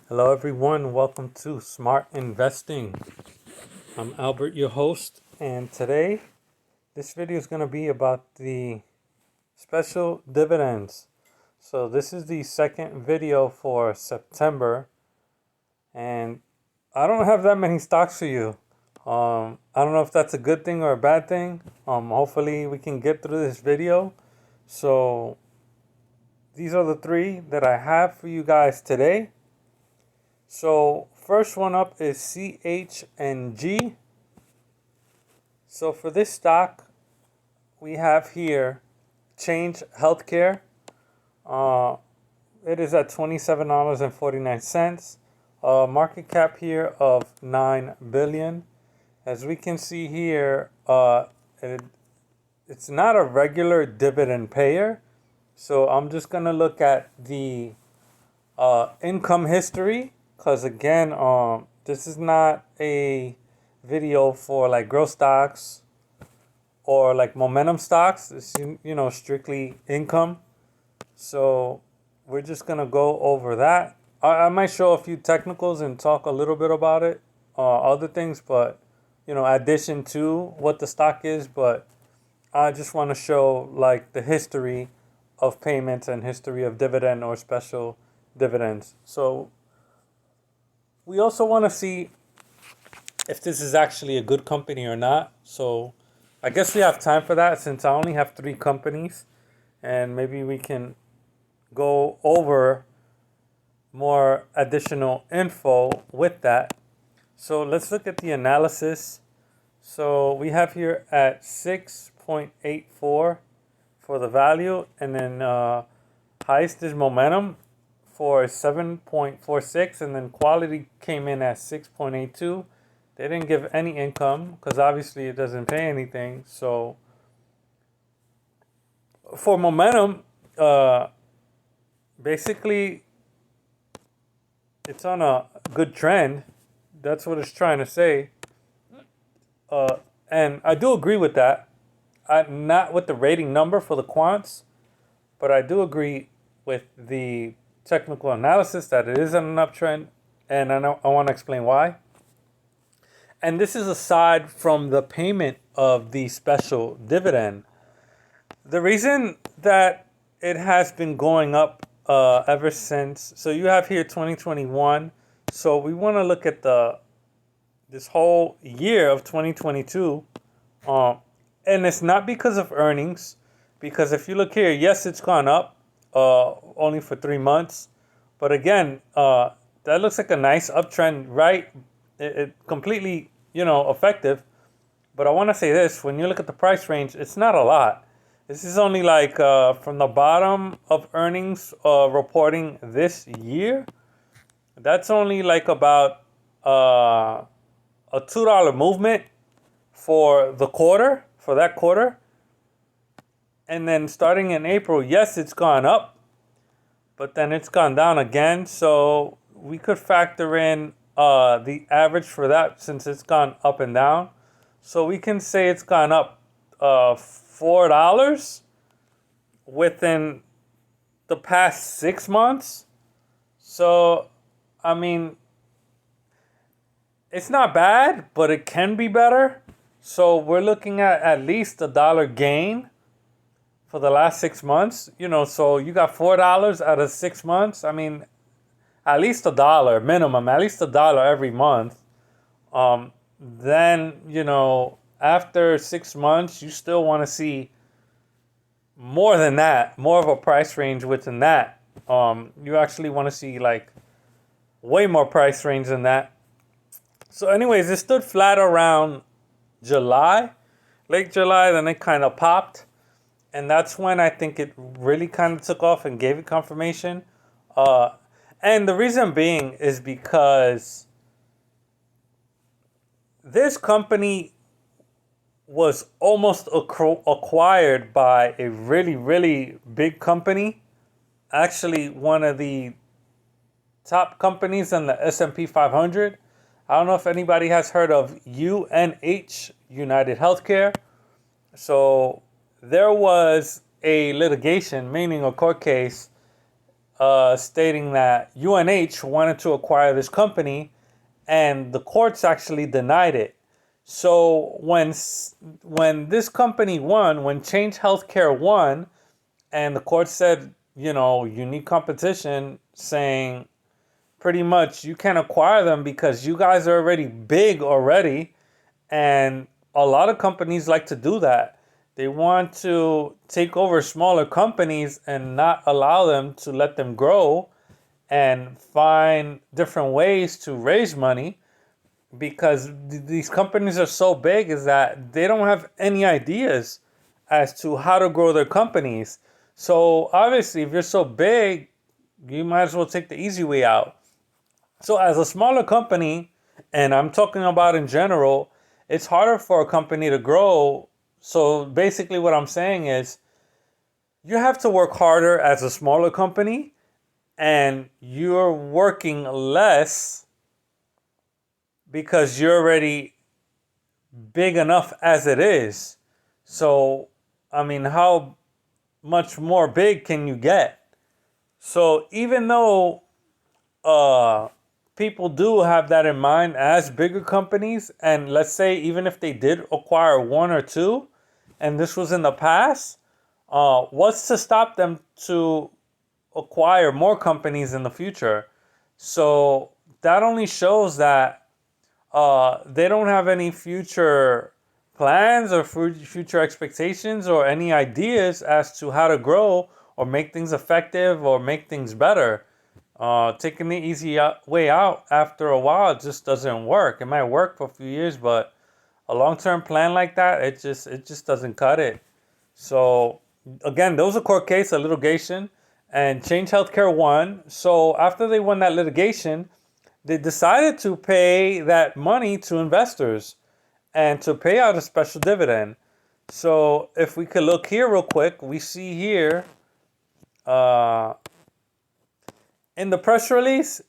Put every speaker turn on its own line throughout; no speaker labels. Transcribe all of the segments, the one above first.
Hello, everyone. Welcome to Smart Investing. I'm Albert, your host, and today this video is going to be about the special dividends. So, this is the second video for September, and I don't have that many stocks for you. I don't know if that's a good thing or a bad thing. Hopefully, we can get through this video. So, these are the three that I have for you guys today. So first one up is CHNG. So for this stock, we have here Change Healthcare. It is at $27.49. Market cap here of $9 billion. As we can see here, it's not a regular dividend payer. So I'm just gonna look at the income history. Because again, this is not a video for like growth stocks or like momentum stocks. It's, strictly income. So we're just going to go over that. I might show a few technicals and talk a little bit about it, other things, but, addition to what the stock is. But I just want to show like the history of payments and history of dividend or special dividends. So we also want to see if this is actually a good company or not. So I guess we have time for that since I only have 3 companies. And maybe we can go over more additional info with that. So let's look at the analysis. So we have here at 6.84 for the value. And then highest is momentum for 7.46, and then quality came in at 6.82. They didn't give any income because obviously it doesn't pay anything. So for momentum, basically it's on a good trend. That's what it's trying to say. And I do agree with that. Not with the rating number for the quants, but I do agree with the technical analysis that it is on an uptrend, and I want to explain why. And this is aside from the payment of the special dividend. The reason that it has been going up ever since, so you have here 2021. So we want to look at this whole year of 2022, and it's not because of earnings, because if you look here, yes, it's gone up. Only for 3 months. But again, that looks like a nice uptrend, right? It completely, effective. But I want to say this, when you look at the price range, it's not a lot. This is only like from the bottom of earnings reporting this year. That's only like about a $2 movement for the quarter, for that quarter. And then starting in April, yes, it's gone up, but then it's gone down again. So we could factor in the average for that since it's gone up and down. So we can say it's gone up $4 within the past 6 months. So, I mean, it's not bad, but it can be better. So we're looking at least $1 gain for the last 6 months. So you got $4 out of 6 months. I mean, at least $1 minimum, at least $1 every month. Then, after 6 months, you still want to see more than that, more of a price range within that. You actually want to see like way more price range than that. So anyways, it stood flat around July, late July, then it kind of popped. And that's when I think it really kind of took off and gave it confirmation. And the reason being is because this company was almost acquired by a really, really big company. Actually, one of the top companies in the S&P 500. I don't know if anybody has heard of UNH, United Healthcare. So there was a litigation, meaning a court case, stating that UNH wanted to acquire this company, and the courts actually denied it. So when this company won, when Change Healthcare won, and the court said, you need competition, saying pretty much you can't acquire them because you guys are already big already, and a lot of companies like to do that. They want to take over smaller companies and not allow them to let them grow and find different ways to raise money, because these companies are so big is that they don't have any ideas as to how to grow their companies. So obviously, if you're so big, you might as well take the easy way out. So as a smaller company, and I'm talking about in general, it's harder for a company to grow. So basically what I'm saying is you have to work harder as a smaller company, and you're working less because you're already big enough as it is. So, I mean, how much more big can you get? So even though people do have that in mind as bigger companies, and let's say even if they did acquire one or two, and this was in the past, what's to stop them to acquire more companies in the future? So that only shows that they don't have any future plans or future expectations or any ideas as to how to grow or make things effective or make things better. Taking the easy way out after a while just doesn't work. It might work for a few years, but a long-term plan like that, it just doesn't cut it. So again, there was a court case, a litigation, and Change Healthcare won. So after they won that litigation, they decided to pay that money to investors and to pay out a special dividend. So if we could look here real quick, we see here uh, in the press release,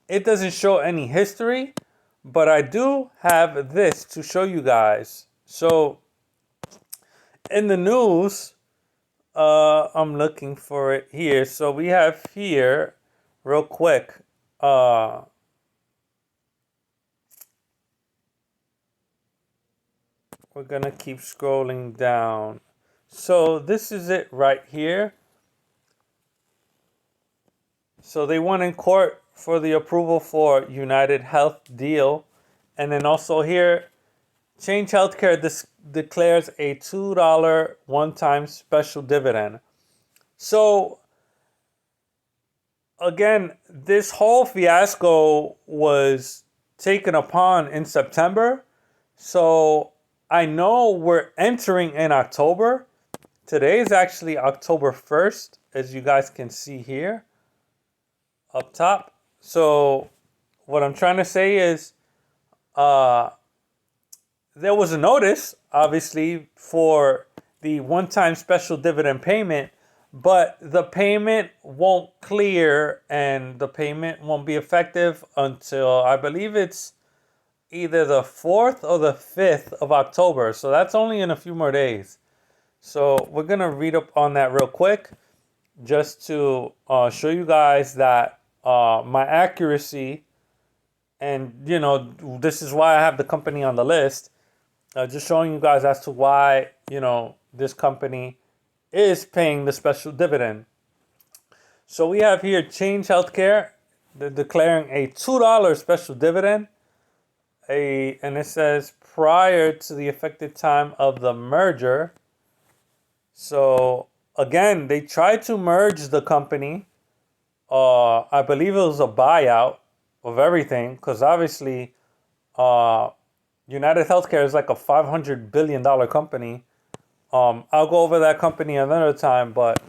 it doesn't show any history, but I do have this to show you guys. So in the news, I'm looking for it here. So we have here, real quick, we're gonna keep scrolling down. So this is it right here. So they won in court for the approval for United Health deal. And then also here, Change Healthcare declares a $2 one-time special dividend. So again, this whole fiasco was taken upon in September. So I know we're entering in October. Today is actually October 1st, as you guys can see here up top. So what I'm trying to say is there was a notice, obviously, for the one-time special dividend payment, but the payment won't clear and the payment won't be effective until I believe it's either the 4th or the 5th of October. So that's only in a few more days. So we're going to read up on that real quick just to show you guys that my accuracy, and this is why I have the company on the list. Just showing you guys as to why this company is paying the special dividend. So we have here Change Healthcare. They're declaring a $2 special dividend. And it says prior to the effective time of the merger. So again, they tried to merge the company. I believe it was a buyout of everything, because obviously United Healthcare is like a $500 billion company. I'll go over that company another time, but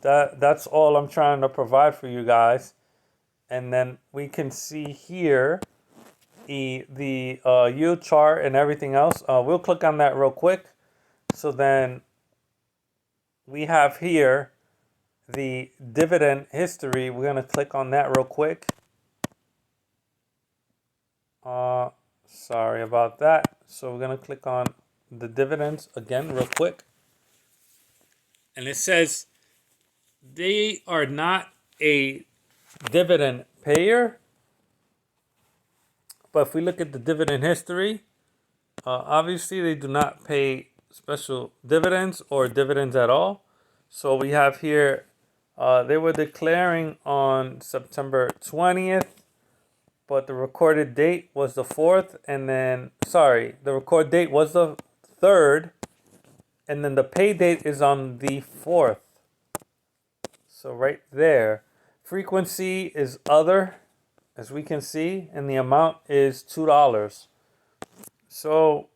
that's all I'm trying to provide for you guys. And then we can see here the yield chart and everything else. We'll click on that real quick. So then we have here the dividend history. We're going to click on that real quick. Sorry about that. So we're going to click on the dividends again real quick. And it says they are not a dividend payer. But if we look at the dividend history, obviously they do not pay special dividends or dividends at all. So we have here, they were declaring on September 20th, but the recorded date was the 4th, and then, sorry, the record date was the 3rd, and then the pay date is on the 4th. So right there, frequency is other, as we can see, and the amount is $2. So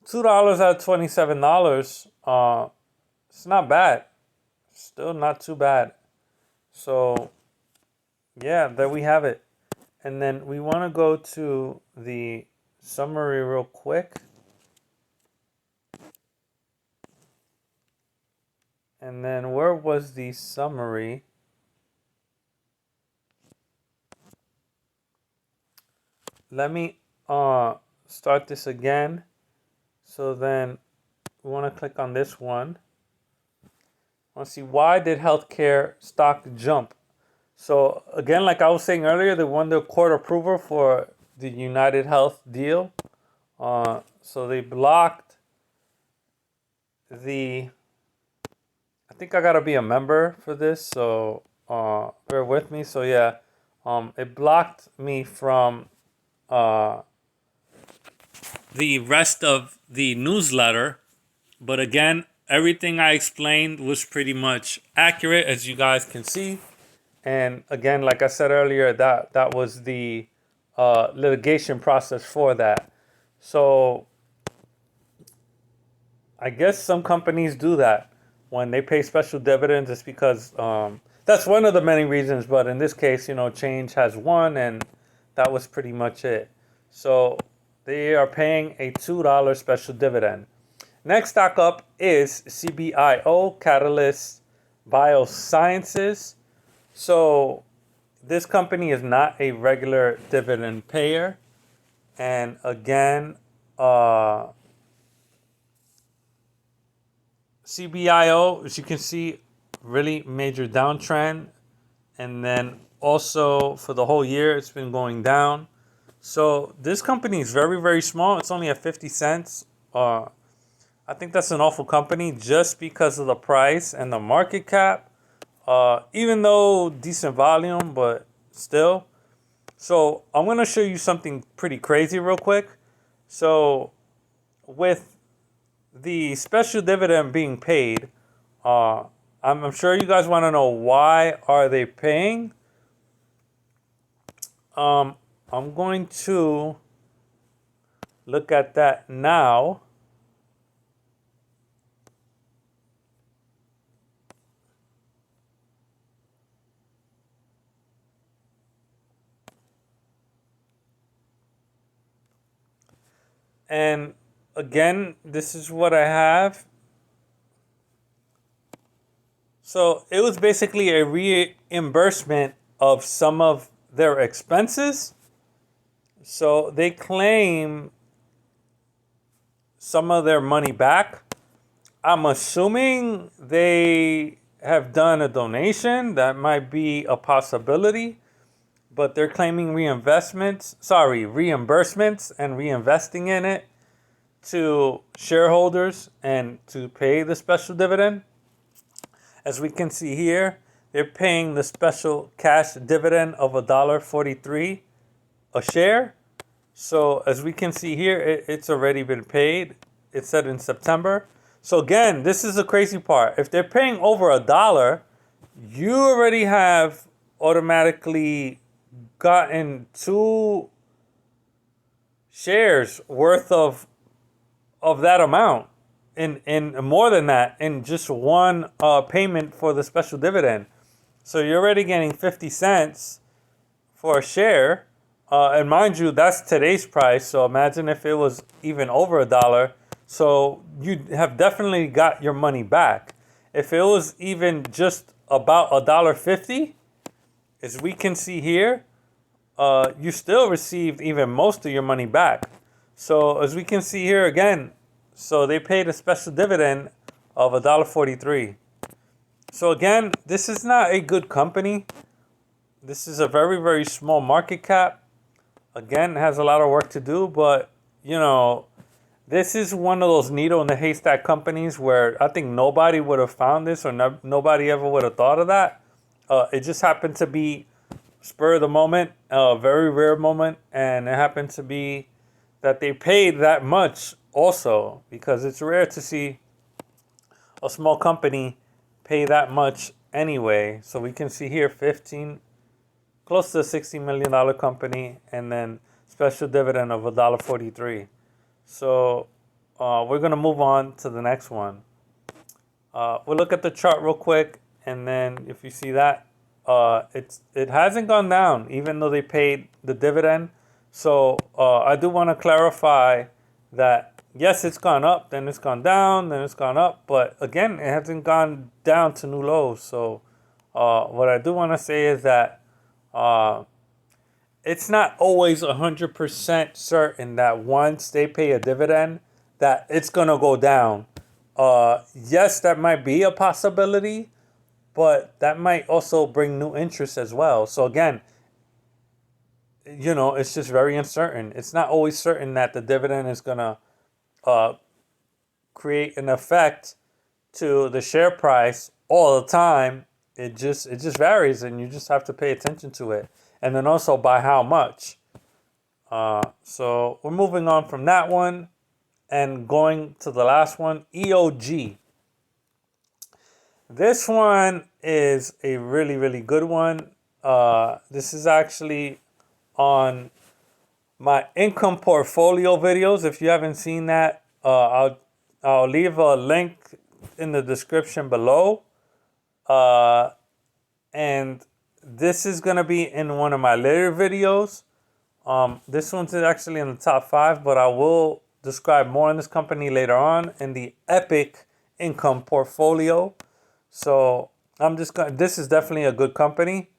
$2 out of $27, it's not bad. Still not too bad. So yeah, there we have it. And then we want to go to the summary real quick. And then where was the summary? Let me start this again. So then we want to click on this one. I want to see, why did healthcare stock jump? So again, like I was saying earlier, they won the court approval for the United Health deal. So they blocked the, I think I gotta be a member for this, so bear with me. So yeah, it blocked me from the rest of the newsletter. But again, everything I explained was pretty much accurate, as you guys can see. And again, like I said earlier, that was the litigation process for that. So I guess some companies do that. When they pay special dividends, it's because that's one of the many reasons. But in this case, Change has won, and that was pretty much it. So they are paying a $2 special dividend. Next stock up is CBIO, Catalyst Biosciences. So this company is not a regular dividend payer. And again, CBIO, as you can see, really major downtrend. And then also for the whole year, it's been going down. So this company is very, very small. It's only at 50 cents. I think that's an awful company just because of the price and the market cap. Even though decent volume, but still. So I'm going to show you something pretty crazy real quick. So with the special dividend being paid, I'm sure you guys want to know, why are they paying? I'm going to look at that now. And again, this is what I have. So it was basically a reimbursement of some of their expenses. So they claim some of their money back. I'm assuming they have done a donation. That might be a possibility. But they're claiming reimbursements and reinvesting in it to shareholders and to pay the special dividend. As we can see here, they're paying the special cash dividend of $1.43 a share. So as we can see here, it's already been paid. It said in September. So again, this is the crazy part. If they're paying over $1, you already have automatically gotten 2 shares worth of that amount, in more than that, in just one payment for the special dividend. So you're already getting 50 cents for a share. And mind you, that's today's price. So imagine if it was even over $1. So you have definitely got your money back. If it was even just about $1.50, as we can see here, you still received even most of your money back. So as we can see here again, so they paid a special dividend of $1.43. So again, this is not a good company. This is a very, very small market cap. Again, it has a lot of work to do, but you know, this is one of those needle in the haystack companies where I think nobody would have found this, or nobody ever would have thought of that. It just happened to be spur of the moment, a very rare moment, and it happened to be that they paid that much also, because it's rare to see a small company pay that much anyway. So we can see here 15, close to a $60 million company, and then special dividend of $1.43. So we're gonna move on to the next one. We'll look at the chart real quick, and then if you see that, it hasn't gone down even though they paid the dividend. So I do want to clarify that yes, it's gone up, then it's gone down, then it's gone up, but again, it hasn't gone down to new lows. So what I do want to say is that it's not always 100% certain that once they pay a dividend that it's gonna go down. Yes, that might be a possibility, but that might also bring new interest as well. So again, you know, it's just very uncertain. It's not always certain that the dividend is gonna uh, create an effect to the share price all the time. It just varies, and you just have to pay attention to it, and then also by how much. So we're moving on from that one and going to the last one, EOG. This one is a really, really good one. This is actually on my income portfolio videos. If you haven't seen that, I'll leave a link in the description below. And this is gonna be in one of my later videos. This one's actually in the top 5, but I will describe more on this company later on in the Epic Income Portfolio. So this is definitely a good company.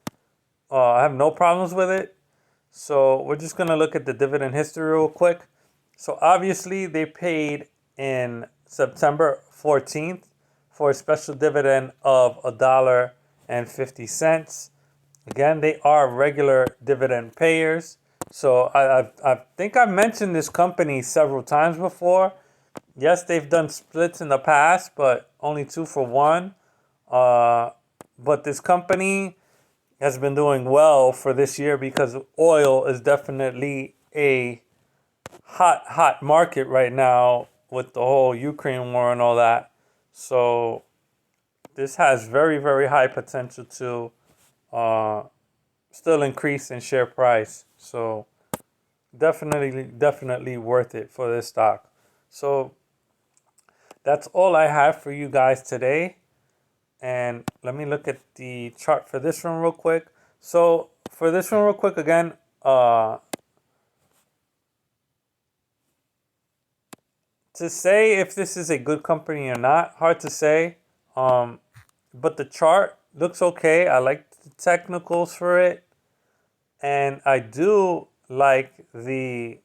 I have no problems with it. So we're just gonna look at the dividend history real quick. So obviously they paid in September 14th for a special dividend of $1.50. Again, they are regular dividend payers. So I think I've mentioned this company several times before. Yes, they've done splits in the past, but only 2-for-1. But this company has been doing well for this year because oil is definitely a hot market right now with the whole Ukraine war and all that. So this has very, very high potential to still increase in share price. So definitely worth it for this stock. So that's all I have for you guys today. And let me look at the chart for this one real quick. So for this one real quick again, to say if this is a good company or not, hard to say. But the chart looks okay. I like the technicals for it. And I do like the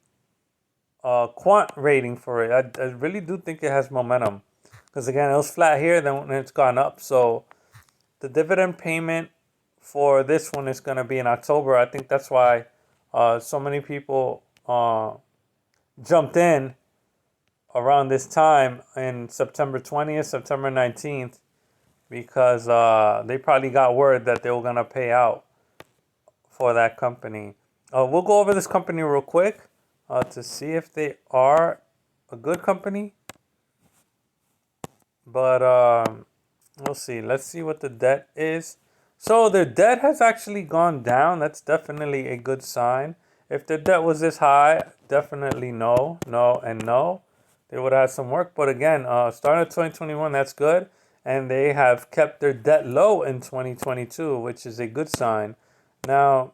quant rating for it. I really do think it has momentum. Because again, it was flat here, then it's gone up. So the dividend payment for this one is going to be in October. I think that's why so many people jumped in around this time in September 20th, September 19th, because they probably got word that they were going to pay out for that company. We'll go over this company real quick to see if they are a good company. But we'll see. Let's see what the debt is. So their debt has actually gone down. That's definitely a good sign. If their debt was this high, definitely no, and no. They would have had some work. But again, starting at 2021, that's good. And they have kept their debt low in 2022, which is a good sign. Now,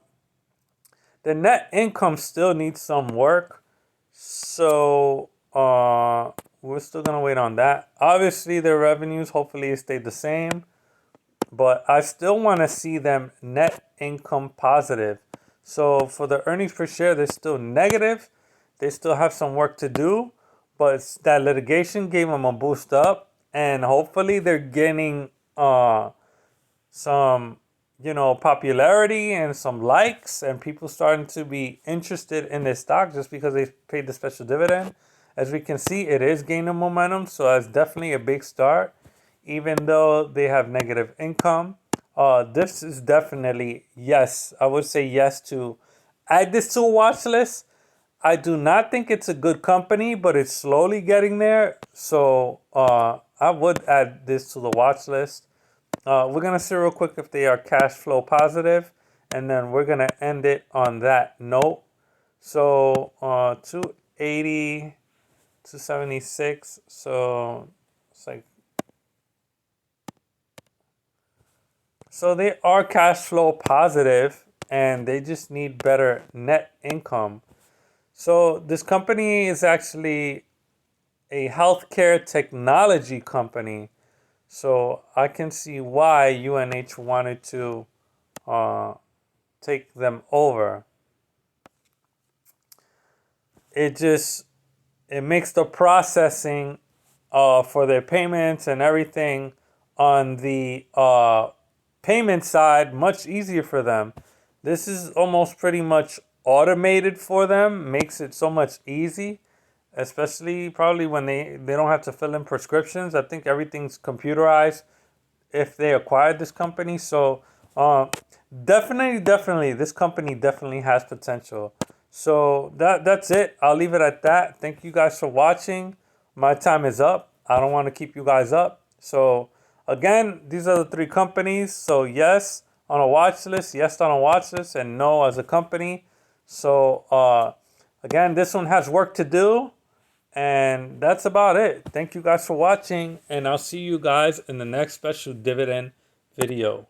the net income still needs some work. So we're still going to wait on that. Obviously, their revenues hopefully stay the same. But I still want to see them net income positive. So for the earnings per share, they're still negative. They still have some work to do. But that litigation gave them a boost up. And hopefully they're getting some, popularity and some likes, and people starting to be interested in this stock just because they paid the special dividend. As we can see, it is gaining momentum, so that's definitely a big start, even though they have negative income. This is definitely, yes, I would say yes to add this to a watch list. I do not think it's a good company, but it's slowly getting there. So I would add this to the watch list. We're going to see real quick if they are cash flow positive, and then we're going to end it on that note. So 280, 276. So it's like, so they are cash flow positive, and they just need better net income. So this company is actually a healthcare technology company. So I can see why UNH wanted to take them over. It makes the processing for their payments and everything on the payment side much easier for them. This is almost pretty much automated for them, makes it so much easy, especially probably when they don't have to fill in prescriptions. I think everything's computerized if they acquired this company. So definitely, this company definitely has potential. So that's it. I'll leave it at that. Thank you guys for watching. My time is up. I don't want to keep you guys up. So again, these are the three companies. So yes on a watch list, yes on a watch list, and no as a company. So again, this one has work to do. And that's about it. Thank you guys for watching, and I'll see you guys in the next special dividend video.